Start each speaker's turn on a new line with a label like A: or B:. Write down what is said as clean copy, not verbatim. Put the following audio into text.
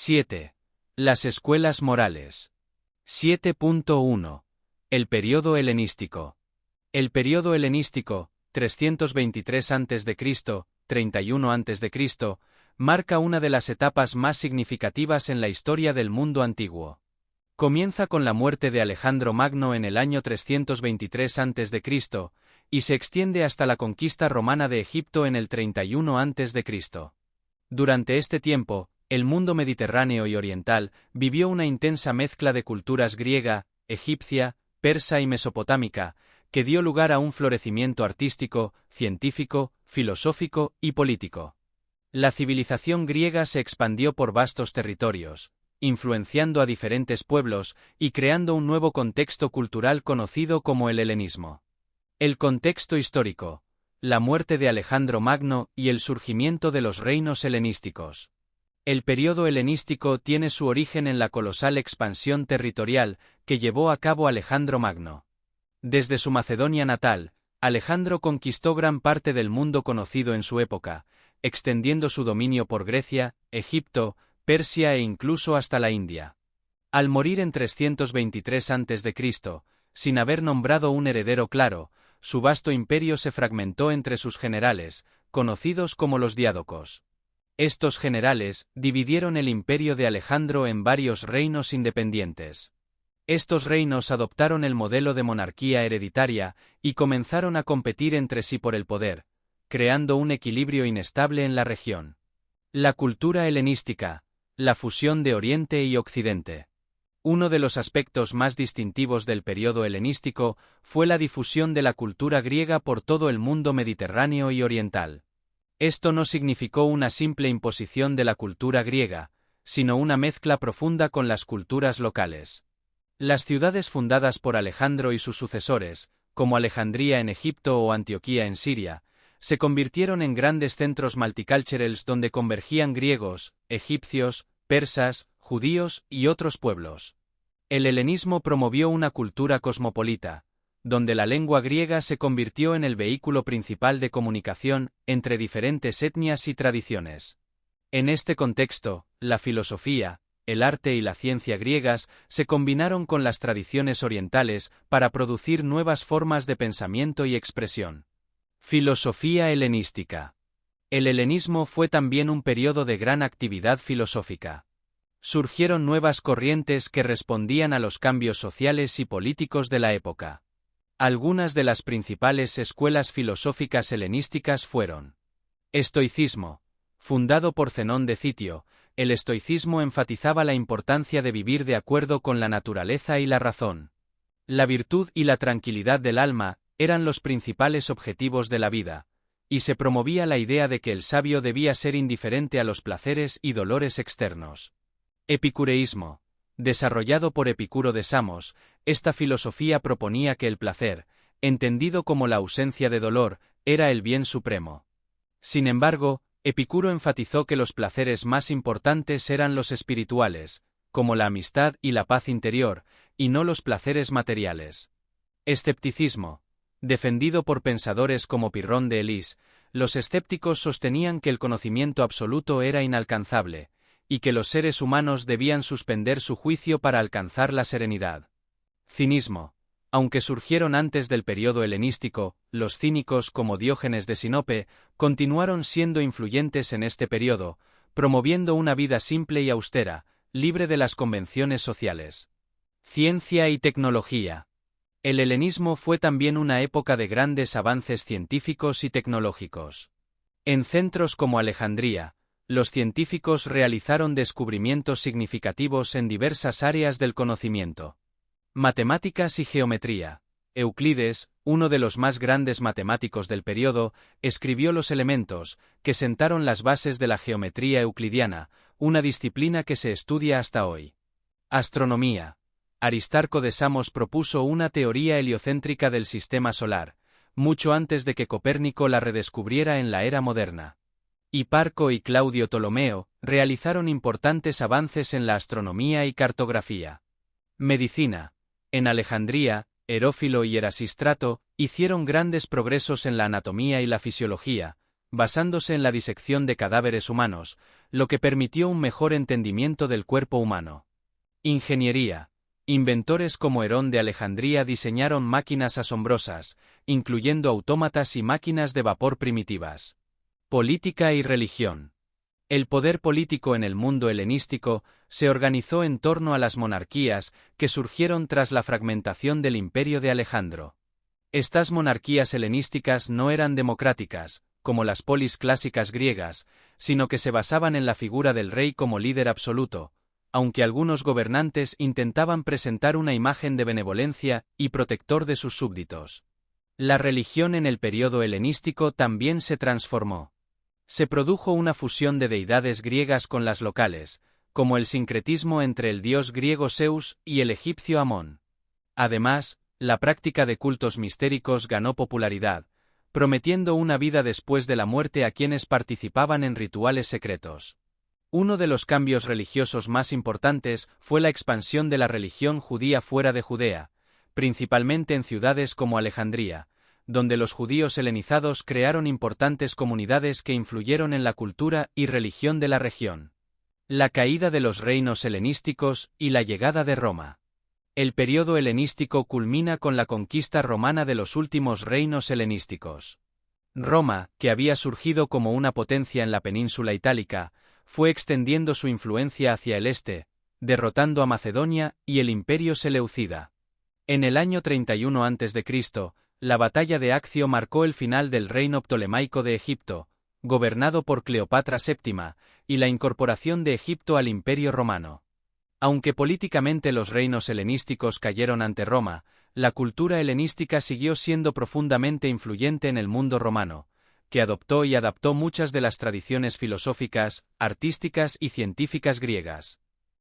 A: 7. Las escuelas morales. 7.1. El período helenístico. El período helenístico, 323 a.C., 31 a.C., marca una de las etapas más significativas en la historia del mundo antiguo. Comienza con la muerte de Alejandro Magno en el año 323 a.C. y se extiende hasta la conquista romana de Egipto en el 31 a.C. Durante este tiempo, el mundo mediterráneo y oriental vivió una intensa mezcla de culturas griega, egipcia, persa y mesopotámica, que dio lugar a un florecimiento artístico, científico, filosófico y político. La civilización griega se expandió por vastos territorios, influenciando a diferentes pueblos y creando un nuevo contexto cultural conocido como el helenismo. El contexto histórico: la muerte de Alejandro Magno y el surgimiento de los reinos helenísticos. El período helenístico tiene su origen en la colosal expansión territorial que llevó a cabo Alejandro Magno. Desde su Macedonia natal, Alejandro conquistó gran parte del mundo conocido en su época, extendiendo su dominio por Grecia, Egipto, Persia e incluso hasta la India. Al morir en 323 a.C., sin haber nombrado un heredero claro, su vasto imperio se fragmentó entre sus generales, conocidos como los diádocos. Estos generales dividieron el imperio de Alejandro en varios reinos independientes. Estos reinos adoptaron el modelo de monarquía hereditaria y comenzaron a competir entre sí por el poder, creando un equilibrio inestable en la región. La cultura helenística, la fusión de Oriente y Occidente. Uno de los aspectos más distintivos del período helenístico fue la difusión de la cultura griega por todo el mundo mediterráneo y oriental. Esto no significó una simple imposición de la cultura griega, sino una mezcla profunda con las culturas locales. Las ciudades fundadas por Alejandro y sus sucesores, como Alejandría en Egipto o Antioquía en Siria, se convirtieron en grandes centros multiculturales donde convergían griegos, egipcios, persas, judíos y otros pueblos. El helenismo promovió una cultura cosmopolita, donde la lengua griega se convirtió en el vehículo principal de comunicación entre diferentes etnias y tradiciones. En este contexto, la filosofía, el arte y la ciencia griegas se combinaron con las tradiciones orientales para producir nuevas formas de pensamiento y expresión. Filosofía helenística. El helenismo fue también un periodo de gran actividad filosófica. Surgieron nuevas corrientes que respondían a los cambios sociales y políticos de la época. Algunas de las principales escuelas filosóficas helenísticas fueron: estoicismo. Fundado por Zenón de Citio, el estoicismo enfatizaba la importancia de vivir de acuerdo con la naturaleza y la razón. La virtud y la tranquilidad del alma eran los principales objetivos de la vida, y se promovía la idea de que el sabio debía ser indiferente a los placeres y dolores externos. Epicureísmo. Desarrollado por Epicuro de Samos, esta filosofía proponía que el placer, entendido como la ausencia de dolor, era el bien supremo. Sin embargo, Epicuro enfatizó que los placeres más importantes eran los espirituales, como la amistad y la paz interior, y no los placeres materiales. Escepticismo. Defendido por pensadores como Pirrón de Elis, los escépticos sostenían que el conocimiento absoluto era inalcanzable, y que los seres humanos debían suspender su juicio para alcanzar la serenidad. Cinismo. Aunque surgieron antes del período helenístico, los cínicos como Diógenes de Sinope continuaron siendo influyentes en este período, promoviendo una vida simple y austera, libre de las convenciones sociales. Ciencia y tecnología. El helenismo fue también una época de grandes avances científicos y tecnológicos. En centros como Alejandría, los científicos realizaron descubrimientos significativos en diversas áreas del conocimiento. Matemáticas y geometría. Euclides, uno de los más grandes matemáticos del período, escribió los elementos, que sentaron las bases de la geometría euclidiana, una disciplina que se estudia hasta hoy. Astronomía. Aristarco de Samos propuso una teoría heliocéntrica del sistema solar, mucho antes de que Copérnico la redescubriera en la era moderna. Hiparco y Claudio Ptolomeo realizaron importantes avances en la astronomía y cartografía. Medicina. En Alejandría, Herófilo y Erasístrato hicieron grandes progresos en la anatomía y la fisiología, basándose en la disección de cadáveres humanos, lo que permitió un mejor entendimiento del cuerpo humano. Ingeniería. Inventores como Herón de Alejandría diseñaron máquinas asombrosas, incluyendo autómatas y máquinas de vapor primitivas. Política y religión. El poder político en el mundo helenístico se organizó en torno a las monarquías que surgieron tras la fragmentación del imperio de Alejandro. Estas monarquías helenísticas no eran democráticas, como las polis clásicas griegas, sino que se basaban en la figura del rey como líder absoluto, aunque algunos gobernantes intentaban presentar una imagen de benevolencia y protector de sus súbditos. La religión en el período helenístico también se transformó. Se produjo una fusión de deidades griegas con las locales, como el sincretismo entre el dios griego Zeus y el egipcio Amón. Además, la práctica de cultos mistéricos ganó popularidad, prometiendo una vida después de la muerte a quienes participaban en rituales secretos. Uno de los cambios religiosos más importantes fue la expansión de la religión judía fuera de Judea, principalmente en ciudades como Alejandría, donde los judíos helenizados crearon importantes comunidades que influyeron en la cultura y religión de la región. La caída de los reinos helenísticos y la llegada de Roma. El período helenístico culmina con la conquista romana de los últimos reinos helenísticos. Roma, que había surgido como una potencia en la península itálica, fue extendiendo su influencia hacia el este, derrotando a Macedonia y el imperio seleucida. En el año 31 a.C., la batalla de Accio marcó el final del reino ptolemaico de Egipto, gobernado por Cleopatra VII, y la incorporación de Egipto al imperio romano. Aunque políticamente los reinos helenísticos cayeron ante Roma, la cultura helenística siguió siendo profundamente influyente en el mundo romano, que adoptó y adaptó muchas de las tradiciones filosóficas, artísticas y científicas griegas.